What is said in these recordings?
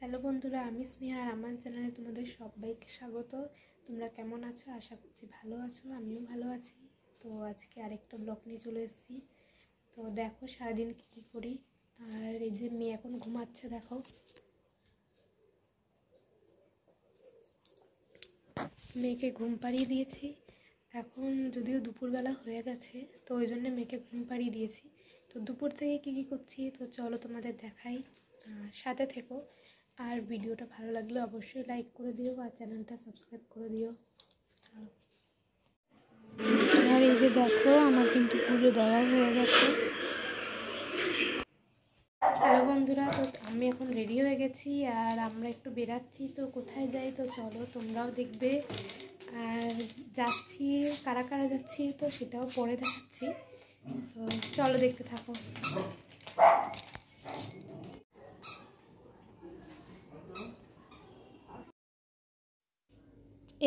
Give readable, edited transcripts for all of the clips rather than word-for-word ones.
Hello বন্ধুরা, আমি স্নেহা আর আমার চ্যানেলে তোমাদের সবাইকে স্বাগত। তোমরা কেমন আছো? আশা করছি ভালো আছো, আমিও ভালো আছি। তো আজকে আরেকটা ব্লগ নিয়ে চলে এসেছি। তো দেখো সারাদিন কী করি। আর এই যে মেয়ে এখন ঘুমাচ্ছে, দেখো মেয়েকে ঘুম পাড়িয়ে দিয়েছি। এখন যদিও দুপুরবেলা হয়ে গেছে, তো ওই জন্য মেয়েকে ঘুম পাড়িয়ে দিয়েছি। তো দুপুর থেকে কী করছি তো চলো তোমাদের দেখাই, সাথে থেকো। আর ভিডিওটা ভালো লাগলে অবশ্যই লাইক করে দিও আর চ্যানেলটা সাবস্ক্রাইব করে দিও। চলো। আর এই যে দেখো আমার কিন্তু পুজো দেওয়া হয়ে গেছে। হ্যালো বন্ধুরা, তো আমি এখন রেডি হয়ে গেছি আর আমরা একটু বেরাচ্ছি। তো কোথায় যাই তো চলো তোমরাও দেখবে। আর যাচ্ছি, কারা কারা যাচ্ছি তো সেটাও পরে দেখাচ্ছি। তো চলো দেখতে থাকো।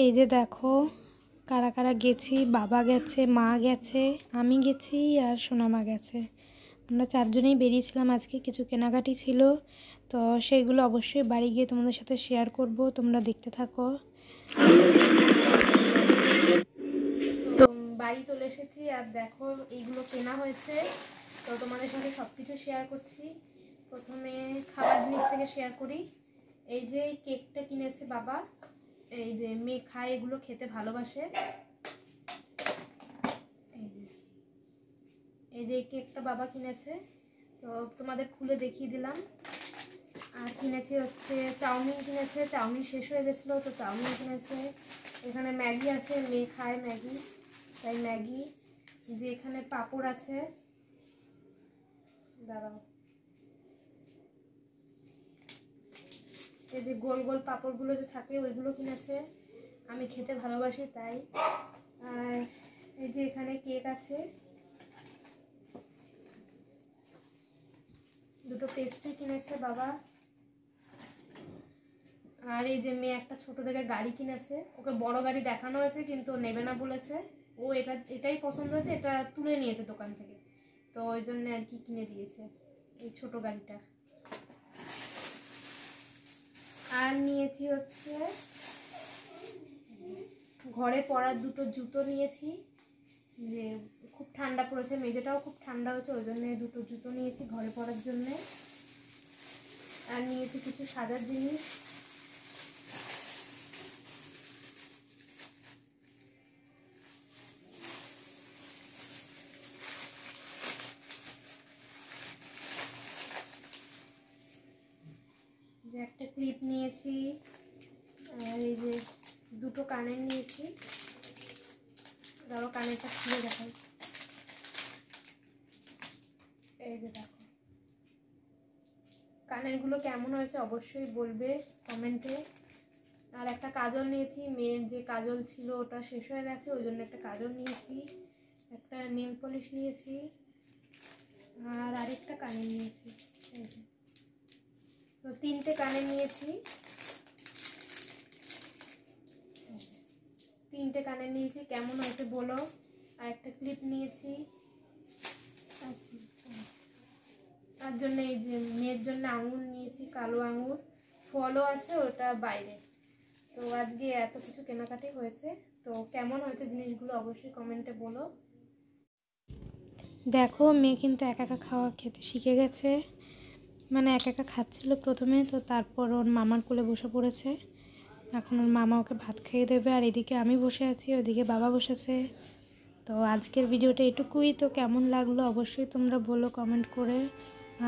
এই যে দেখো কারা কারা গেছি, বাবা গেছে, মা গেছে, আমি গেছি আর সোনামা গেছে। আমরা চারজনেই বেরিয়েছিলাম। আজকে কিছু কেনাকাটি ছিল, তো সেইগুলো অবশ্যই বাড়ি গিয়ে তোমাদের সাথে শেয়ার করব, তোমরা দেখতে থাকো। তো বাড়ি চলে এসেছি আর দেখো এইগুলো কেনা হয়েছে, তো তোমাদের সাথে সব কিছু শেয়ার করছি। প্রথমে খাবার জিনিস থেকে শেয়ার করি। এই যে কেকটা কিনেছে বাবা, এই যে মেয়ে খায়, এগুলো খেতে ভালোবাসে। এই যে কেকটা বাবা কিনেছে, তো তোমাদের খুলে দেখিয়ে দিলাম। আর কিনেছে হচ্ছে চাউমিন কিনেছে, চাউমিন শেষ হয়ে গেছিলো তো চাউমিন কিনেছে। এখানে ম্যাগি আছে, মেয়ে খায় ম্যাগি তাই ম্যাগি। যে এখানে পাঁপড় আছে, দাঁড়াও, এই যে গোল গোল পাঁপড়গুলো যে থাকে ওইগুলো কিনেছে, আমি খেতে ভালোবাসি তাই। আর এই যে এখানে কেক আছে, দুটো পেস্ট্রি কিনেছে বাবা। আর এই যে মেয়ে একটা ছোট থেকে গাড়ি কিনেছে, ওকে বড় গাড়ি দেখানো হয়েছে কিন্তু নেবে না বলেছে। ও এটাই পছন্দ হয়েছে, এটা তুলে নিয়েছে দোকান থেকে, তো ওই জন্য আর কি কিনে দিয়েছে এই ছোট গাড়িটা। আর নিয়েছি হচ্ছে ঘরে পরার দুটো জুতো নিয়েছি, যে খুব ঠান্ডা পড়েছে, মেঝেটাও খুব ঠান্ডা হয়েছে, ওই জন্য দুটো জুতো নিয়েছি ঘরে পরার জন্যে। আর নিয়েছি কিছু সাজার জিনিস। যে একটা ক্লিপ নিয়েছি, আর এই যে দুটো কানের নিয়েছি। ধরো কানেরটা খুলে দেখাই, এই যে দেখো কানেরগুলো কেমন হয়েছে অবশ্যই বলবে কমেন্টে। আর একটা কাজল নিয়েছি, মেয়ের যে কাজল ছিল ওটা শেষ হয়ে গেছে, ওই জন্য একটা কাজল নিয়েছি। একটা নেল পলিশ নিয়েছি আর আরেকটা কানের নিয়েছি। এই যে তো তিনটে কানের নিয়েছি, তিনটে কানের নিয়েছি, কেমন হয়েছে বলো। আর একটা ক্লিপ নিয়েছি তার জন্য। এই যে মেয়ের জন্য আঙুর নিয়েছি, কালো আঙুর, ফলও আছে ওটা বাইরে। তো আজকে এত কিছু কেনাকাটি হয়েছে, তো কেমন হয়েছে জিনিসগুলো অবশ্যই কমেন্টে বলো। দেখো মেয়ে কিন্তু একা একা খেতে শিখে গেছে, মানে একা একা খাচ্ছিল প্রথমে, তো তারপর ওর মামার কোলে বসে পড়েছে। এখন ওর মামা ওকে ভাত খাইয়ে দেবে, আর এদিকে আমি বসে আছি, ওদিকে বাবা বসেছে। তো আজকের ভিডিওটা এটুকুই। তো কেমন লাগলো অবশ্যই তোমরা বলো কমেন্ট করে।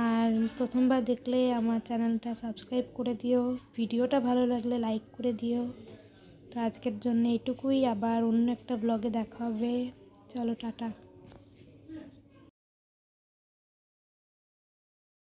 আর প্রথমবার দেখলে আমার চ্যানেলটা সাবস্ক্রাইব করে দিও, ভিডিওটা ভালো লাগলে লাইক করে দিও। তো আজকের জন্য এটুকুই, আবার অন্য একটা ব্লগে দেখা হবে। চলো টাটা।